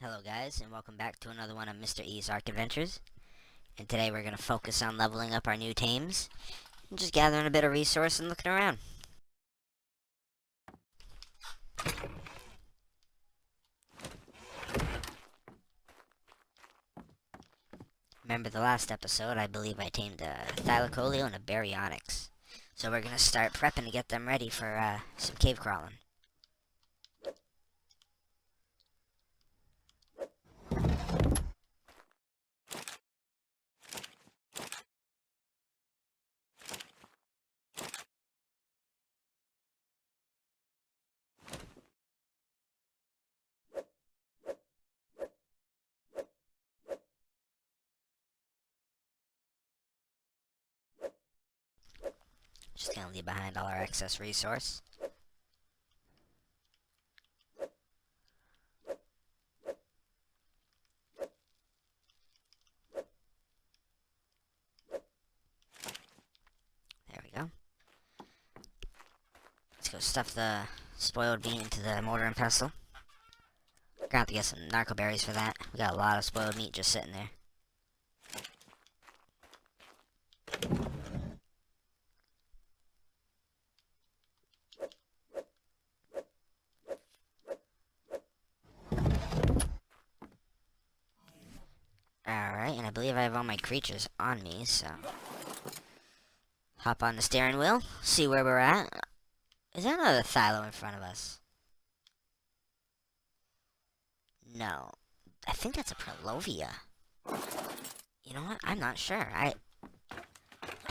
Hello guys, and welcome back to another one of Mr. E's Ark Adventures. And today we're going to focus on leveling up our new tames, and just gathering a bit of resource and looking around. Remember the last episode, I believe I tamed a Thylacoleo and a Baryonyx. So we're going to start prepping to get them ready for some cave crawling. Just going to leave behind all our excess resource. There we go. Let's go stuff the spoiled meat into the mortar and pestle. Gonna have to get some narco berries for that. We got a lot of spoiled meat just sitting there. Alright, and I believe I have all my creatures on me, so... Hop on the steering wheel, see where we're at. Is there another Thylo in front of us? No. I think that's a Prolovia. You know what? I'm not sure. I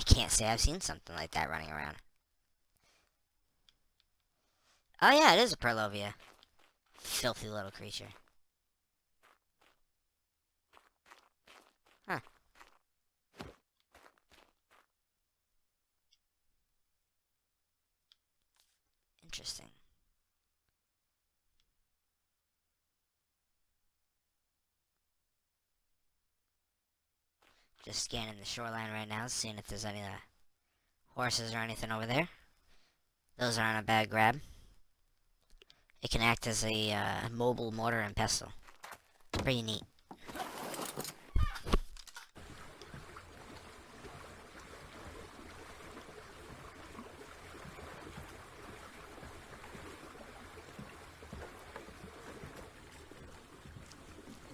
can't say I've seen something like that running around. Oh yeah, it is a Prolovia. Filthy little creature. Huh. Interesting. Just scanning the shoreline right now, seeing if there's any horses or anything over there. Those aren't a bad grab. It can act as a mobile mortar and pestle. Pretty neat.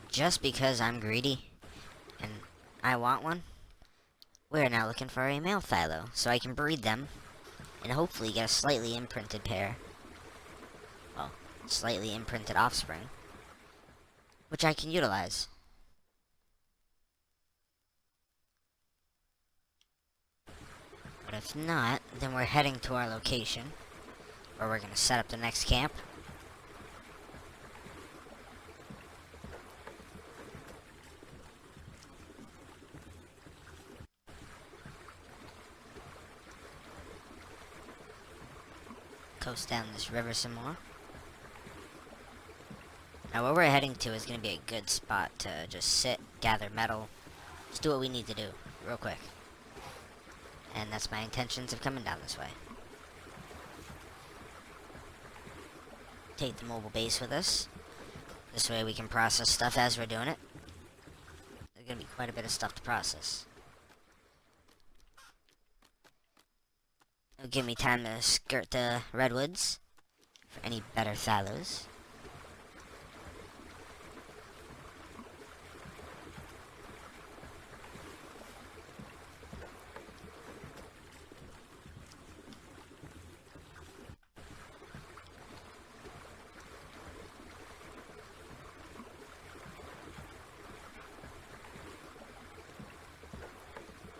Just because I'm greedy and I want one, we're now looking for a male Thylo, so I can breed them and hopefully get a slightly imprinted pair. Well, slightly imprinted offspring, which I can utilize. But if not, then we're heading to our location, where we're going to set up the next camp. Coast down this river some more. Now where we're heading to is going to be a good spot to just sit, gather metal, just do what we need to do, real quick. And that's my intentions of coming down this way. Take the mobile base with us. This way we can process stuff as we're doing it. There's going to be quite a bit of stuff to process. It'll give me time to skirt the redwoods for any better Thylos.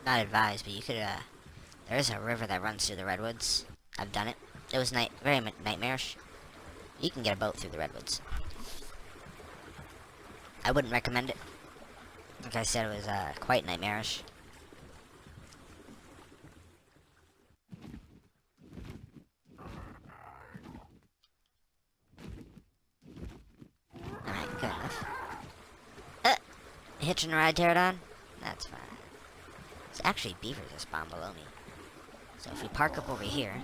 Not advised, but you could, there's a river that runs through the redwoods. I've done it. It was very nightmarish. You can get a boat through the redwoods. I wouldn't recommend it. Like I said, it was, quite nightmarish. Alright, good enough. Hitching a ride, Pterodon? That's fine. There's actually beavers that spawn below me. So if we park up over here,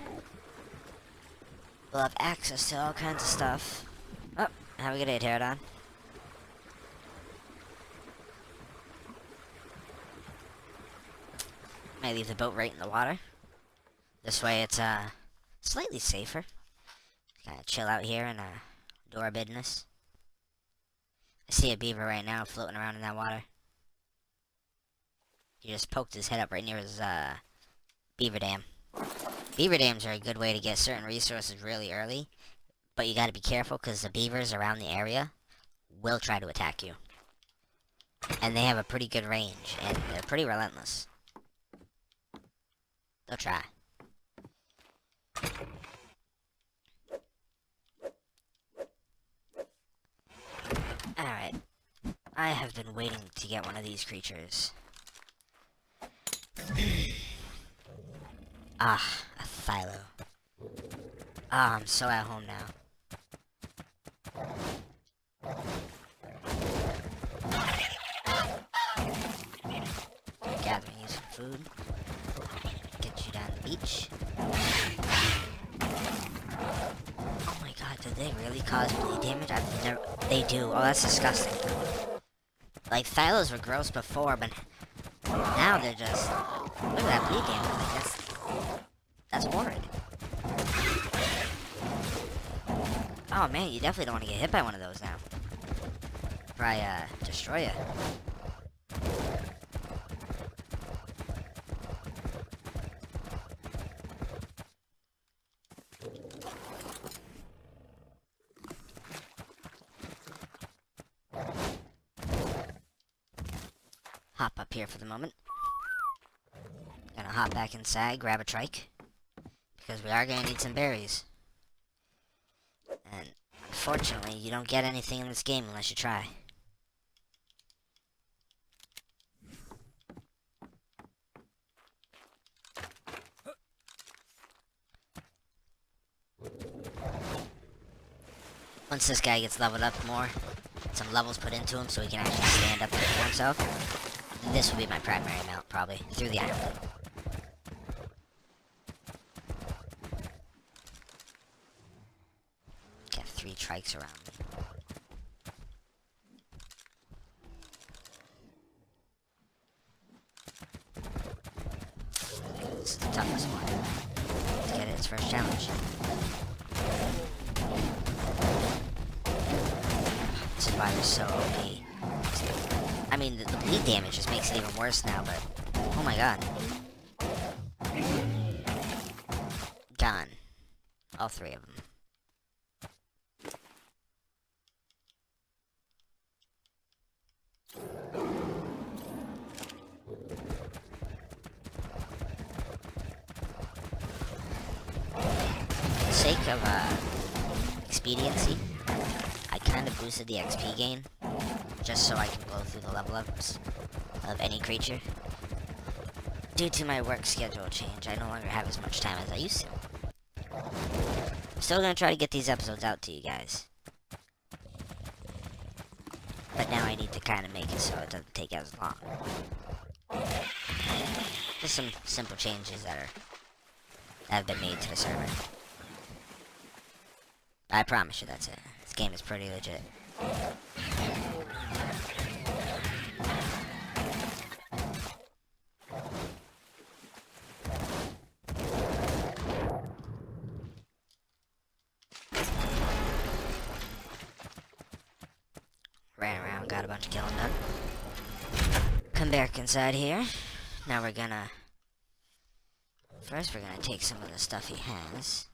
we'll have access to all kinds of stuff. Oh, have a good day, Pterodon. Might leave the boat right in the water. This way it's slightly safer. Kind of chill out here and do our business. I see a beaver right now floating around in that water. He just poked his head up right near his beaver dam. Beaver dams are a good way to get certain resources really early, but you gotta be careful because the beavers around the area will try to attack you. And they have a pretty good range, and they're pretty relentless. They'll try. Alright. I have been waiting to get one of these creatures. Ah, a phyllo. Ah, I'm so at home now. Gathering you some food. Get you down the beach. Oh my god, did they really cause bleed damage? I've never... They do. Oh, that's disgusting. Like, phyllos were gross before, but now they're just... Look at that bleed damage. Like, that's horrid. Oh man, you definitely don't want to get hit by one of those now. Probably, destroy you. Hop up here for the moment. Gonna hop back inside, grab a trike. Because we are gonna need some berries. And unfortunately, you don't get anything in this game unless you try. Once this guy gets leveled up more, some levels put into him so he can actually stand up for himself, this will be my primary mount, probably, through the island. Got 3 trikes around me. This is the toughest one. Let's get its first challenge. This is why they're so OP. I mean, the bleed damage just makes it even worse now, but... Oh my god. Gone. All 3 of them. For the sake of, expediency, I kind of boosted the XP gain, just so I can blow through the level ups of any creature. Due to my work schedule change, I no longer have as much time as I used to. I'm still gonna try to get these episodes out to you guys. But now I need to kind of make it so it doesn't take as long. Just some simple changes that have been made to the server. I promise you that's it. This game is pretty legit. Ran around, got a bunch of killing done. Come back inside here. Now we're gonna... First we're gonna take some of the stuff he has.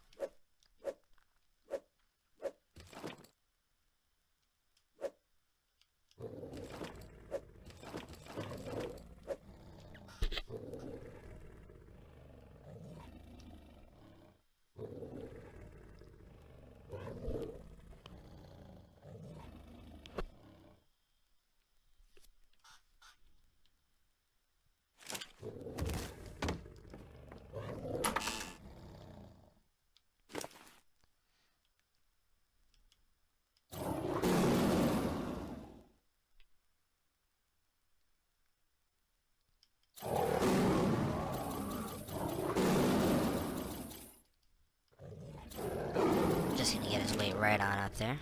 Just gonna get his weight right on up there.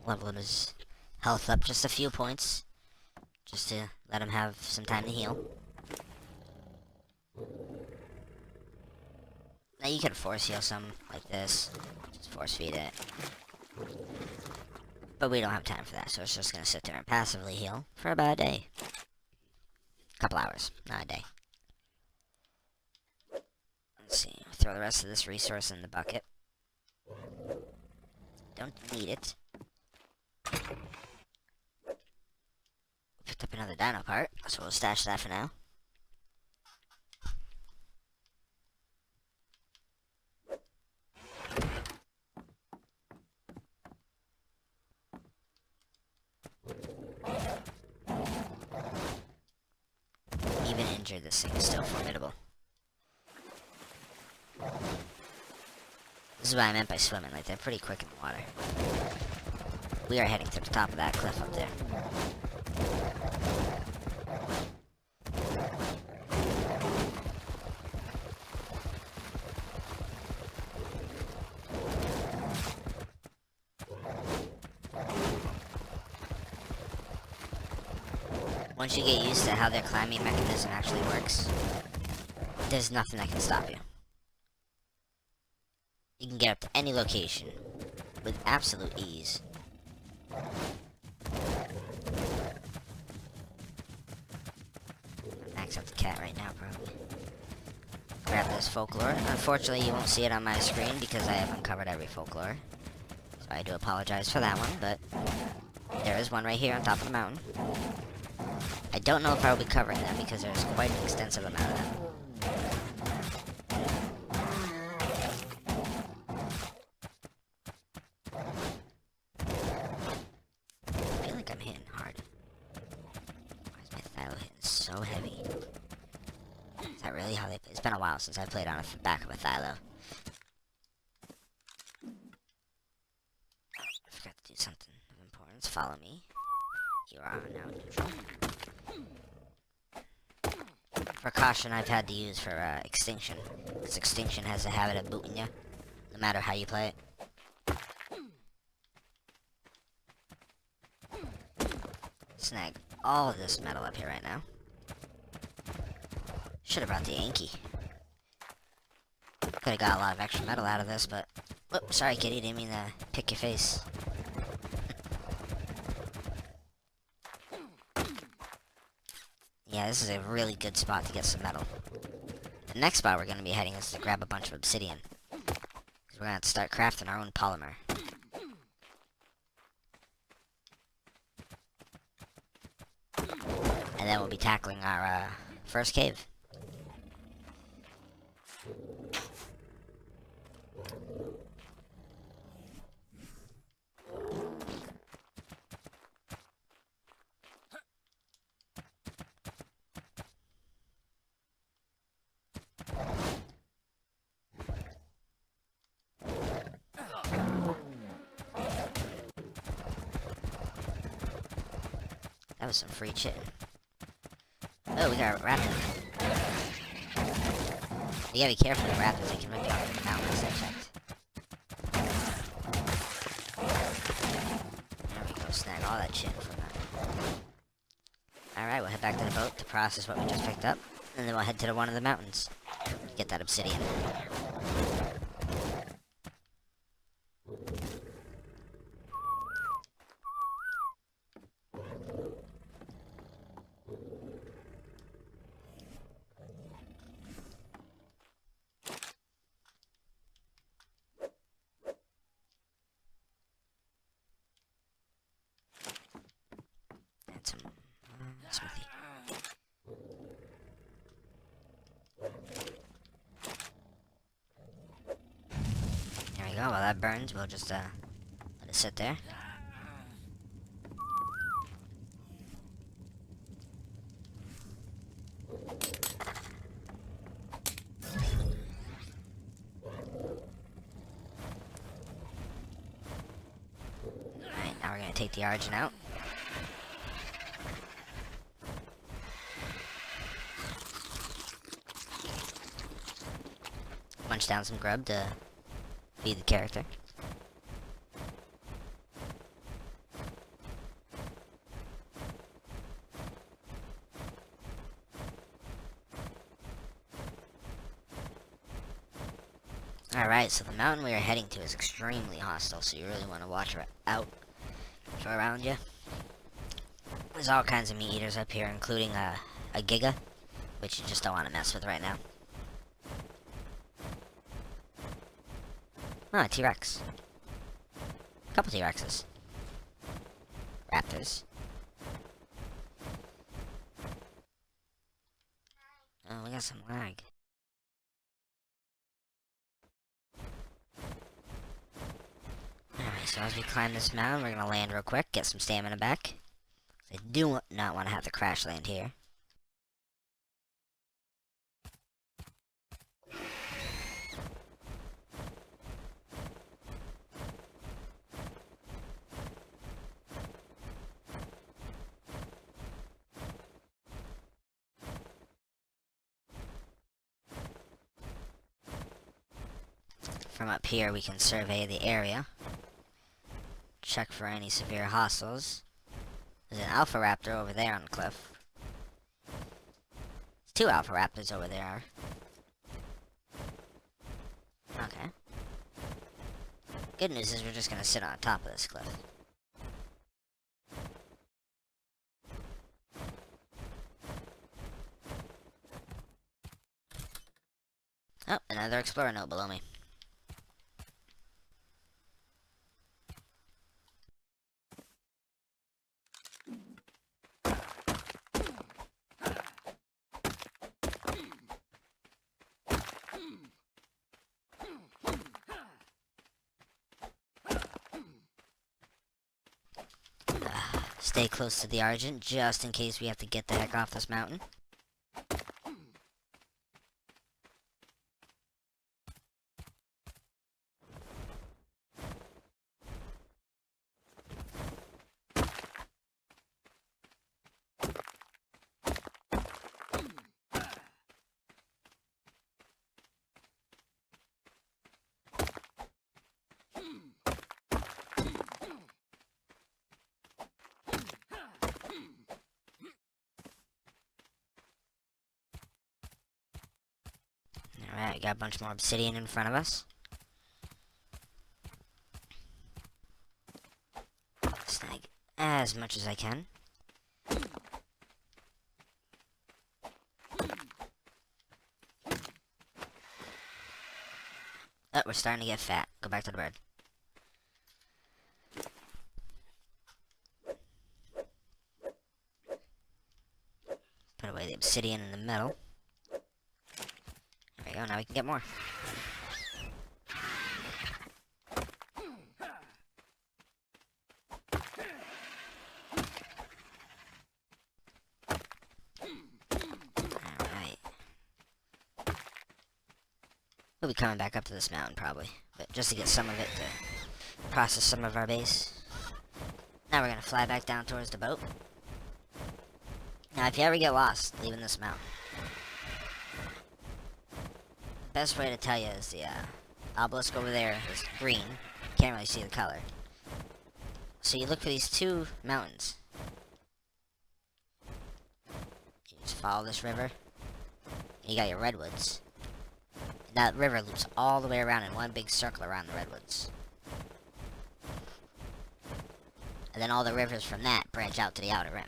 Leveling his health up just a few points. Just to let him have some time to heal. Now you can force heal some like this. Just force feed it. But we don't have time for that, so it's just gonna sit there and passively heal for about a day. Couple hours, not a day. Let's see. Throw the rest of this resource in the bucket. Don't need it. Picked up another dino part, so we'll stash that for now. Even injured, this thing is still formidable. This is what I meant by swimming, like they're pretty quick in the water. We are heading to the top of that cliff up there. Once you get used to how their climbing mechanism actually works, there's nothing that can stop you. You can get up to any location with absolute ease. Max out the cat right now, probably. Grab this folklore. Unfortunately, you won't see it on my screen because I haven't covered every folklore. So I do apologize for that one, but there is one right here on top of the mountain. I don't know if I will be covering them because there's quite an extensive amount of them. I feel like I'm hitting hard. Why is my thylo hitting so heavy? Is that really how they play? It's been a while since I played on the back of a thylo. I forgot to do something of importance. Follow me. You are now neutral. Precaution I've had to use for extinction. Because extinction has a habit of booting you, no matter how you play it. Snag all of this metal up here right now. Should have brought the Anki. Could have got a lot of extra metal out of this, but... Oh, sorry kitty, didn't mean to pick your face. Yeah, this is a really good spot to get some metal. The next spot we're going to be heading is to grab a bunch of obsidian. Because we're going to have to start crafting our own polymer. And then we'll be tackling our first cave. That was some free chitin. Oh, we got a raptor. You gotta be careful with raptors, they can rip you off the mountains, I checked. There we go, snag all that chitin from that. Alright, we'll head back to the boat to process what we just picked up, and then we'll head to one of the mountains to get that obsidian. Some smithy. There we go, while that burns, we'll just let it sit there. Alright, now we're gonna take the Argent out. Munch down some grub to feed the character. Alright, so the mountain we are heading to is extremely hostile, so you really want to watch out for around you. There's all kinds of meat eaters up here, including a giga, which you just don't want to mess with right now. Oh, a T-Rex. A couple T-Rexes. Raptors. Oh, we got some lag. Alright, so as we climb this mountain, we're gonna land real quick, get some stamina back. I do not want to have to crash land here. From up here, we can survey the area. Check for any severe hostiles. There's an alpha raptor over there on the cliff. There's 2 alpha raptors over there. Okay. Good news is we're just gonna sit on top of this cliff. Oh, another explorer note below me. Stay close to the Argent, just in case we have to get the heck off this mountain. Alright, got a bunch more obsidian in front of us. Snag as much as I can. Oh, we're starting to get fat. Go back to the bird. Put away the obsidian in the middle. There we go, now we can get more. Alright. We'll be coming back up to this mountain, probably. But just to get some of it to process some of our base. Now we're gonna fly back down towards the boat. Now, if you ever get lost leaving this mountain, the best way to tell you is the obelisk over there is green. Can't really see the color. So you look for these 2 mountains. You just follow this river. And you got your redwoods. And that river loops all the way around in one big circle around the redwoods. And then all the rivers from that branch out to the outer rim.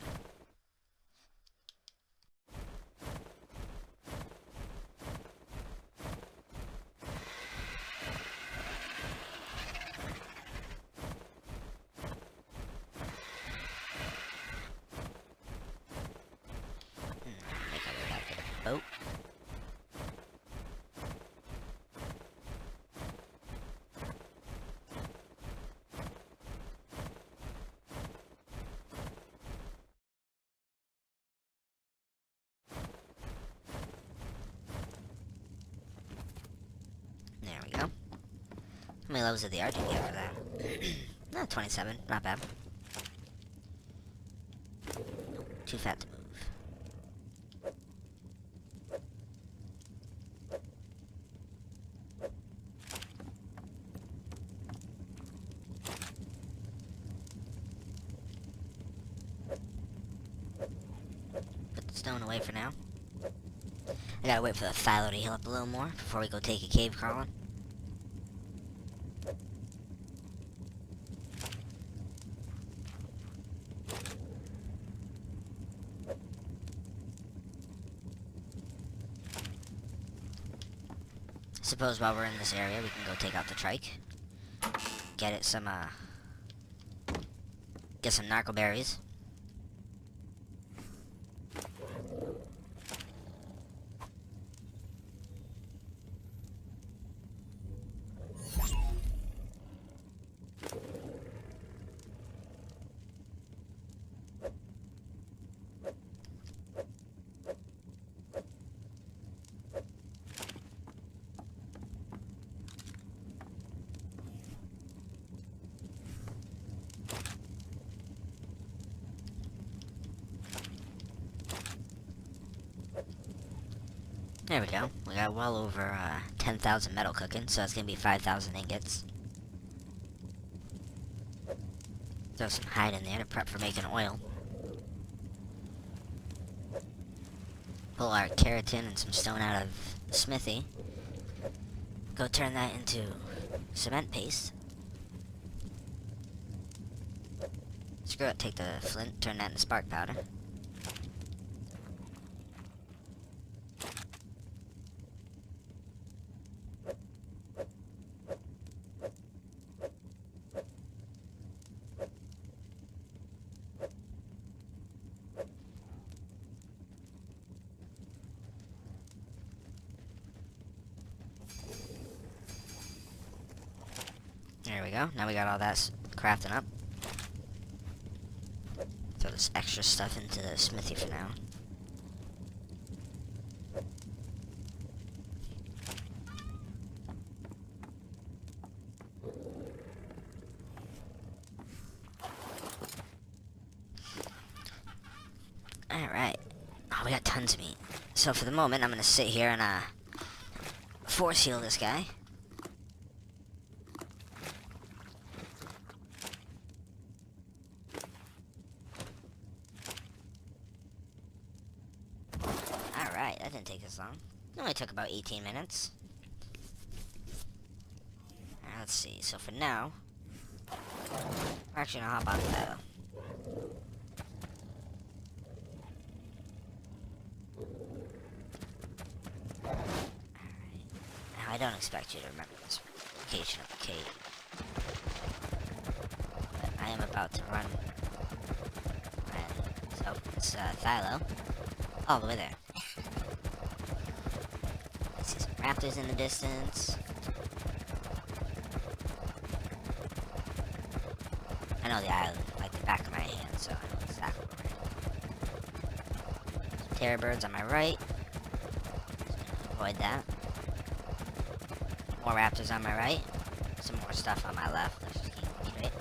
Make our way back to the boat. There we go. How many levels did the Argent get for that? 27. Not bad. Too fat to move. Put the stone away for now. I gotta wait for the Philo to heal up a little more before we go take a cave crawling. suppose while we're in this area, we can go take out the trike. Get it some, get some narco berries. There we go. We got well over 10,000 metal cooking, so that's gonna be 5,000 ingots. Throw some hide in there to prep for making oil. Pull our keratin and some stone out of the smithy. Go turn that into cement paste. Screw it, take the flint, turn that into spark powder. There we go. Now we got all that crafting up. Throw this extra stuff into the smithy for now. Alright. Oh, we got tons of meat. So for the moment, I'm gonna sit here and force heal this guy. Alright, that didn't take as long. It only took about 18 minutes. Let's see, so for now, we're actually gonna hop on that. Now, I don't expect you to remember this location of the cave, but I am about to run. So, it's Thylo, all the way there. I see some raptors in the distance. I know the island like the back of my hand, so I know exactly where we're at. Terror birds on my right. Avoid that. More raptors on my right. Some more stuff on my left. Let's just keep straight.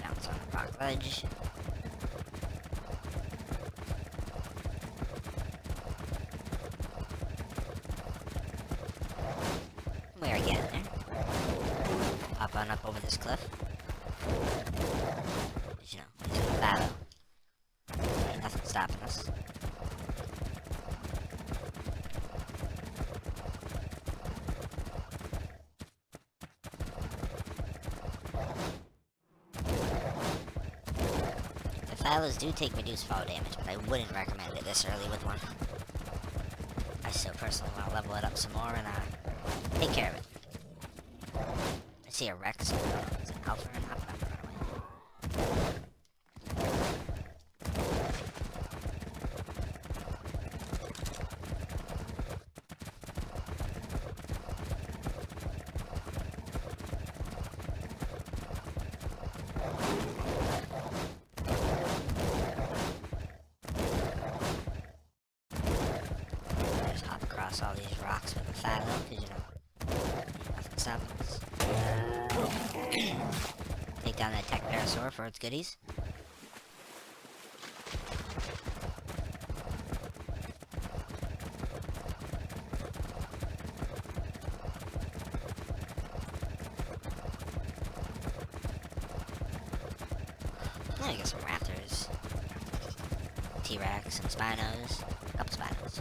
Bounce on the rock ledge. We are getting there. Hop on up over this cliff. But, you know, it's a battle. Ain't nothing stopping us. The Thylos do take reduced fall damage, but I wouldn't recommend it this early with one. I still personally want to level it up some more and take care of it. I see a Rex. Is it Alpha or not? I'm gonna run away. Just hop across all these rocks with a Thylo, because you know, nothing stopping us. Take down that tech parasaur for its goodies. get some raptors, T-Rex, and Spinos. A couple Spinos.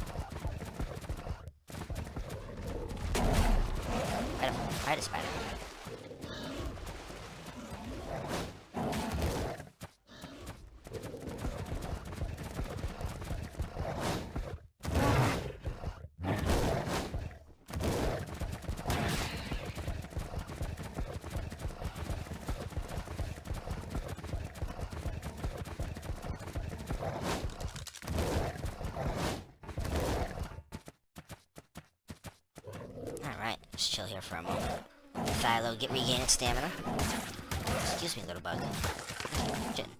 Fight a spider. Alright, just chill here for a moment. Philo, regain its stamina. Excuse me, little bug. Chitin.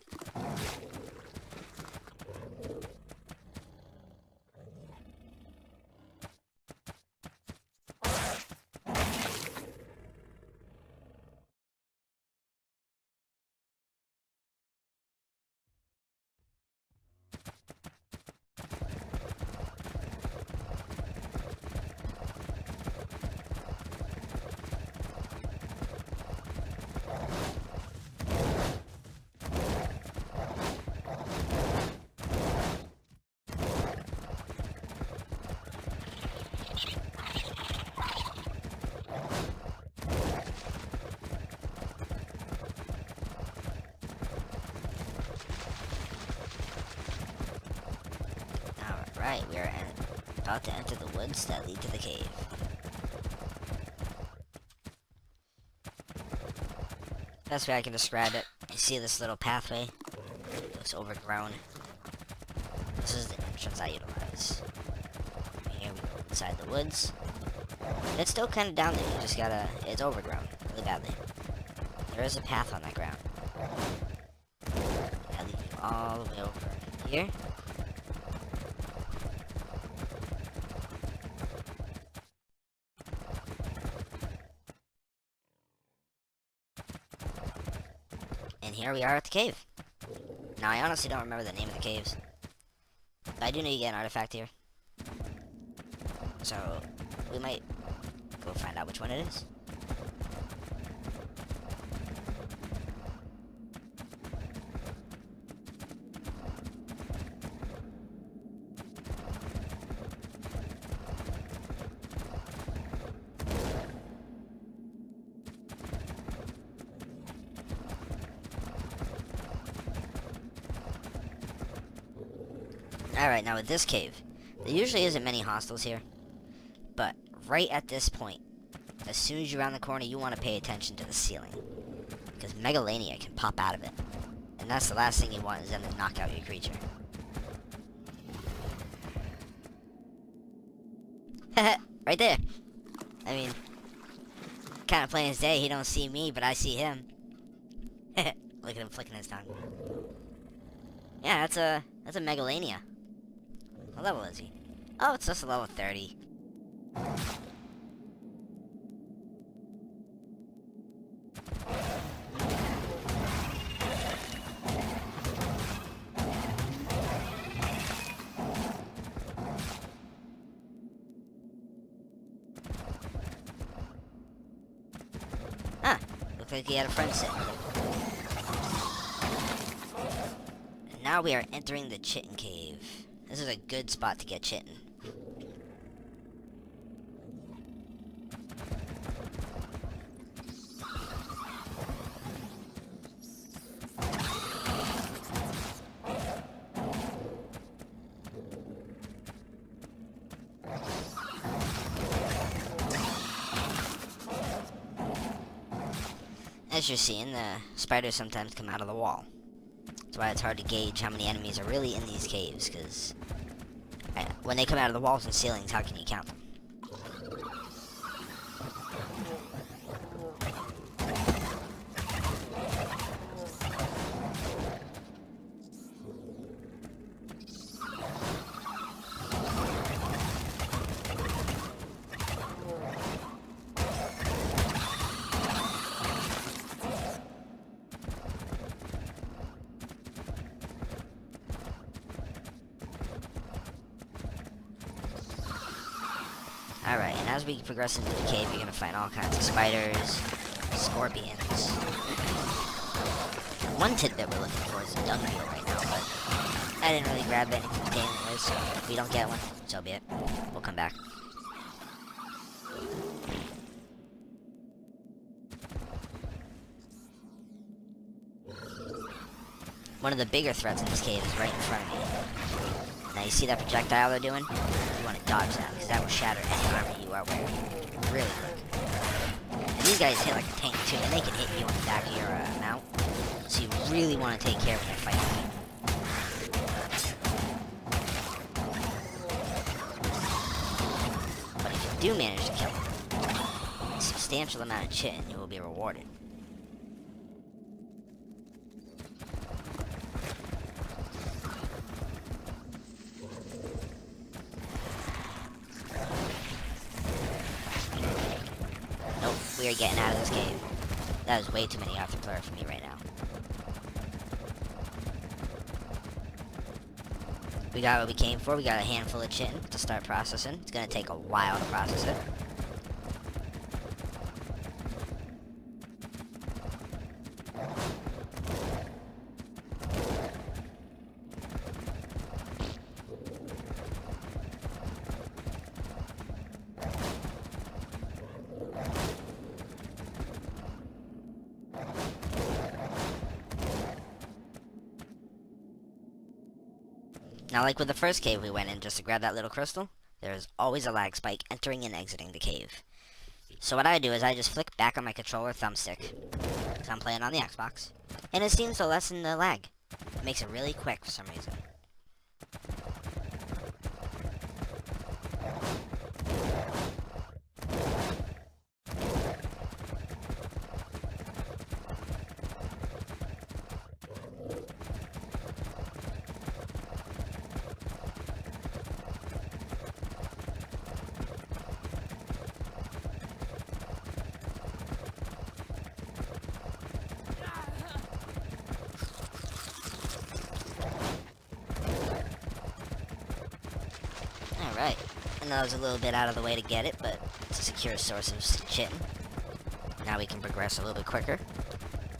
Alright, we are about to enter the woods that lead to the cave. Best way I can describe it, you see this little pathway? It looks overgrown. This is the entrance I utilize. Here we go inside the woods. It's still kind of down there, you just gotta, it's overgrown really badly. There is a path on that ground. That leads you all the way over here. And here we are at the cave. Now, I honestly don't remember the name of the caves. But I do know you get an artifact here. So, we might go find out which one it is. Alright, now with this cave, there usually isn't many hostiles here, but right at this point, as soon as you're around the corner, you want to pay attention to the ceiling, because Megalania can pop out of it, and that's the last thing you want is them to knock out your creature. Right there. I mean, kind of plain as day, he don't see me, but I see him. Look at him flicking his tongue. Yeah, that's a Megalania. What level is he? Oh, it's just a level 30. Huh. Looks like he had a friend sitting with him. And now we are entering the Chitin Cave. This is a good spot to get chitin. As you're seeing, the spiders sometimes come out of the wall. That's why it's hard to gauge how many enemies are really in these caves, because when they come out of the walls and ceilings, how can you count them? Alright, and as we progress into the cave, you're gonna find all kinds of spiders, scorpions. One tidbit we're looking for is a dung beetle right now, but I didn't really grab anything to tame anyways, so if we don't get one, so be it. We'll come back. One of the bigger threats in this cave is right in front of me. Now you see that projectile they're doing? You want to dodge that, because that will shatter any armor you are wearing. Really quick. And these guys hit like a tank too, and they can hit you on the back of your mount. So you really want to take care when you're fighting. But if you do manage to kill them, a substantial amount of chitin, you will be rewarded. We are getting out of this cave. That is way too many Arthur player for me right now. We got what we came for. We got a handful of chitin to start processing. It's gonna take a while to process it. Now, like with the first cave we went in just to grab that little crystal, there is always a lag spike entering and exiting the cave. So what I do is I just flick back on my controller thumbstick, because I'm playing on the Xbox, and it seems to lessen the lag. It makes it really quick for some reason. Alright, and that was a little bit out of the way to get it, but it's a secure source of chitin. Now we can progress a little bit quicker.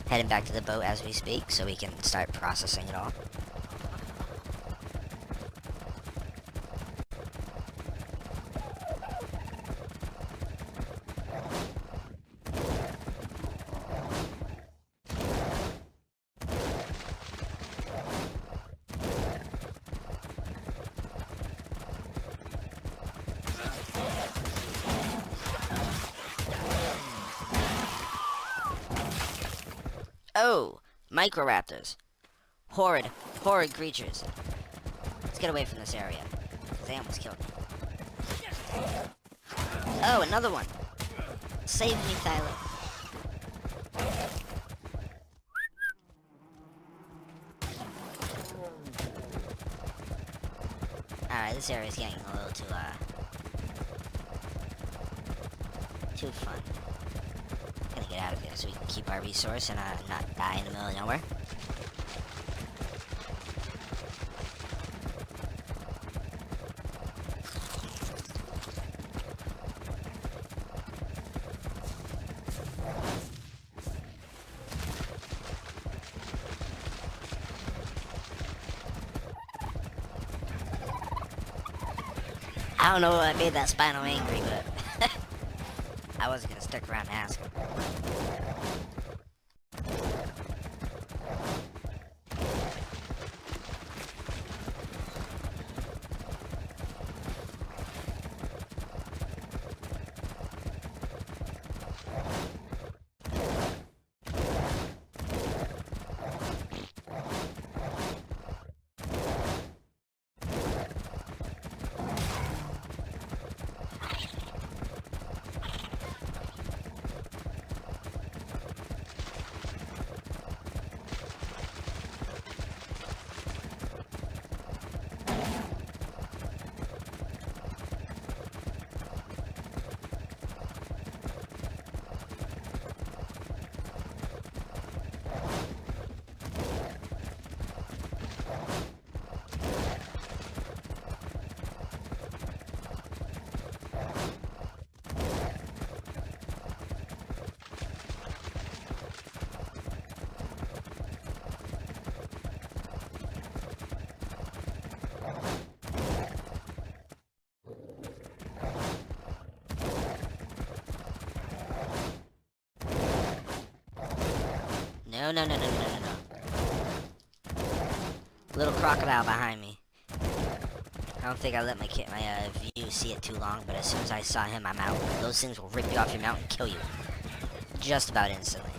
Heading back to the boat as we speak, so we can start processing it all. Oh, microraptors. Horrid creatures. Let's get away from this area, because they almost killed me. Oh, another one. Save me, Tyler. Alright, this area is getting a little too fun. Gonna get out of here so we can keep our resource and not die in the middle of nowhere. I don't know what made that Spino angry, but I wasn't gonna stick around and ask him. No, no, no, no, no, no, no. Little crocodile behind me. I don't think I let my view see it too long, but as soon as I saw him, I'm out. Those things will rip you off your mount and kill you. Just about instantly.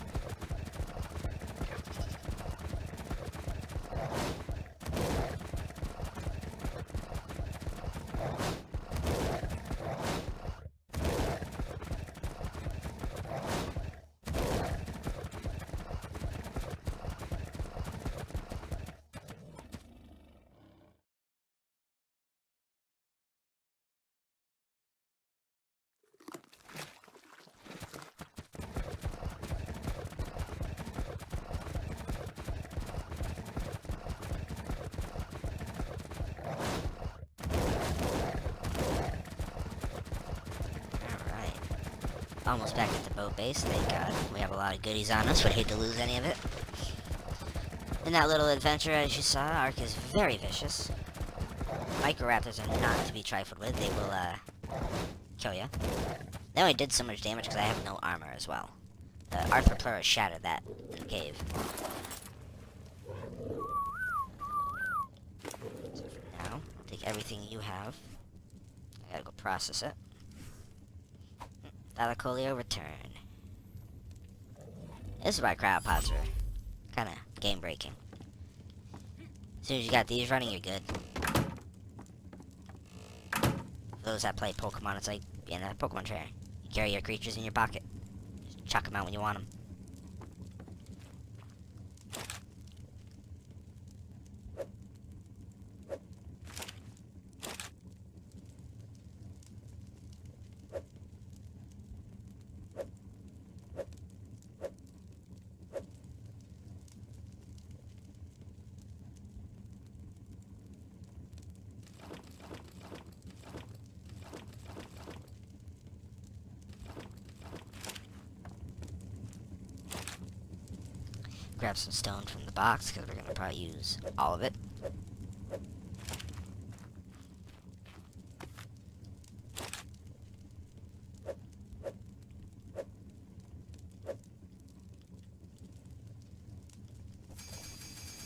Almost back at the boat base, thank God. We have a lot of goodies on us, would hate to lose any of it. In that little adventure, as you saw, Ark is very vicious. Microraptors are not to be trifled with, they will, kill you. They only did so much damage because I have no armor as well. The Arthropleura shattered that in the cave. So for now, I'll take everything you have. I gotta go process it. Thalacoleo return. This is why cryopods are kind of game-breaking. As soon as you got these running, you're good. For those that play Pokemon, it's like being a Pokemon trainer. You carry your creatures in your pocket. Just chuck them out when you want them. Grab some stone from the box, because we're going to probably use all of it.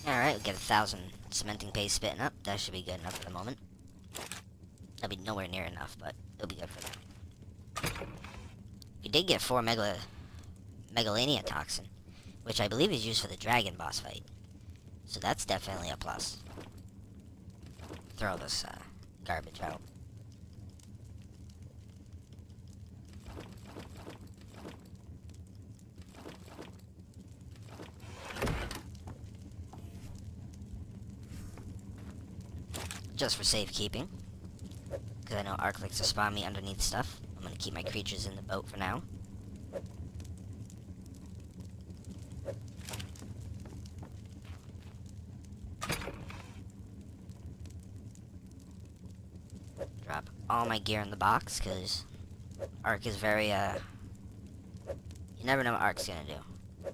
Alright, we get 1,000 cementing paste spitting up. That should be good enough for the moment. That'll be nowhere near enough, but it'll be good for now. We did get 4 Megalania toxin, which I believe is used for the dragon boss fight. So that's definitely a plus. Throw this garbage out. Just for safekeeping. Because I know Ark likes to spawn me underneath stuff. I'm going to keep my creatures in the boat for now. Drop all my gear in the box, because Ark is very, you never know what Ark's gonna do. So,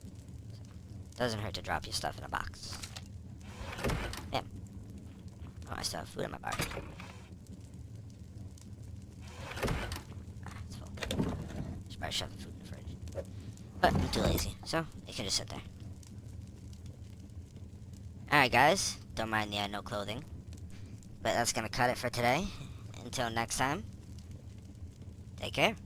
doesn't hurt to drop your stuff in a box. Yeah. Oh, I still have food in my bar. Ah, it's full. Should probably shove the food in the fridge. But I'm too lazy, so it can just sit there. Alright guys, don't mind the no clothing. But that's gonna cut it for today. Until next time, take care.